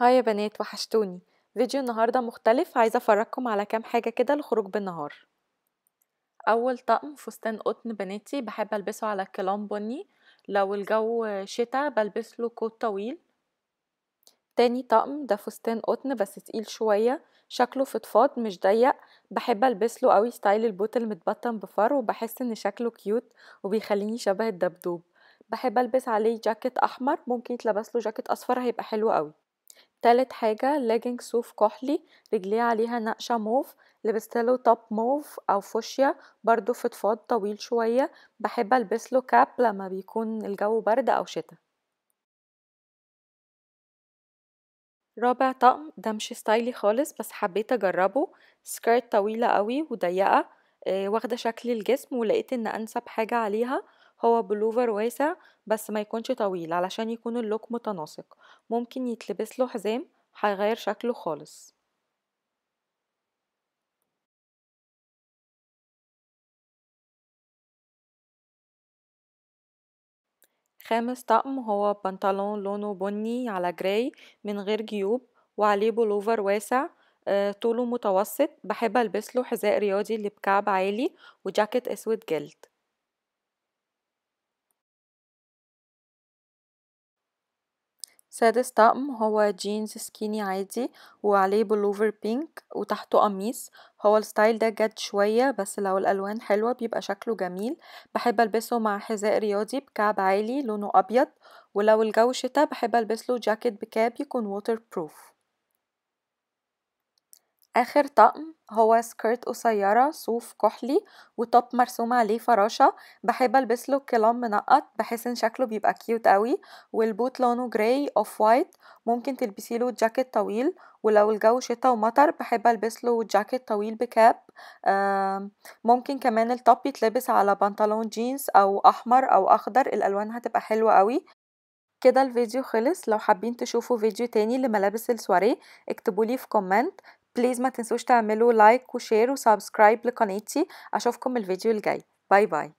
هاي يا بنات وحشتوني. فيديو النهاردة مختلف، عايزة افرجكم على كام حاجة كده للخروج بالنهار. اول طقم فستان قطن بناتي، بحب البسه على كلام بني. لو الجو شتا بلبس له كوت طويل. تاني طقم ده فستان قطن بس تقيل شوية، شكله فضفاض مش ضيق. بحب البس له قوي ستايل البوت المتبطن بفر، وبحس ان شكله كيوت وبيخليني شبه الدبدوب. بحب البس عليه جاكيت احمر، ممكن يتلبس له جاكيت اصفر هيبقى حلو قوي. تالت حاجة ليجينج صوف كحلي، رجليه عليها نقشة موف، لبستله توب موف او فوشيا برضو فضفاض طويل شوية. بحب البسله كاب لما بيكون الجو برد او شتا. رابع طقم ده مش ستايلي خالص بس حبيت اجربه، سكيرت طويلة قوي وضيقة، واخدة شكل الجسم، ولقيت ان انسب حاجة عليها هو بلوفر واسع بس ما يكونش طويل علشان يكون اللوك متناسق. ممكن يتلبس له حزام، هيغير شكله خالص. خامس طقم هو بنطلون لونه بني على جراي من غير جيوب، وعليه بلوفر واسع، طوله متوسط. بحب البسله حذاء رياضي اللي بكعب عالي وجاكيت اسود جلد. سادس طقم هو جينز سكيني عادي وعليه بلوفر بينك وتحته قميص. هو الستايل ده جد شوية بس لو الألوان حلوة بيبقى شكله جميل. بحب ألبسه مع حذاء رياضي بكعب عالي لونه أبيض، ولو الجو شتا بحب ألبسله جاكيت بكاب يكون ووتر بروف. آخر طقم هو سكيرت قصيرة صوف كحلي وتوب مرسوم عليه فراشة. بحب البسله كلام منقط، بحس ان شكله بيبقى كيوت قوي، والبوت لونه جراي اوف وايت. ممكن تلبسيله جاكيت طويل، ولو الجو شتا ومطر بحب البسله جاكيت طويل بكاب. ممكن كمان التوب يتلبس على بنطلون جينز او احمر او اخضر، الالوان هتبقى حلوة قوي. كده الفيديو خلص. لو حابين تشوفوا فيديو تاني لملابس السواريه اكتبولي في كومنت. بليز ما تنسوش تعملوا لايك وشير وسبسكرايب لقناتي. اشوفكم الفيديو الجاي. باي باي.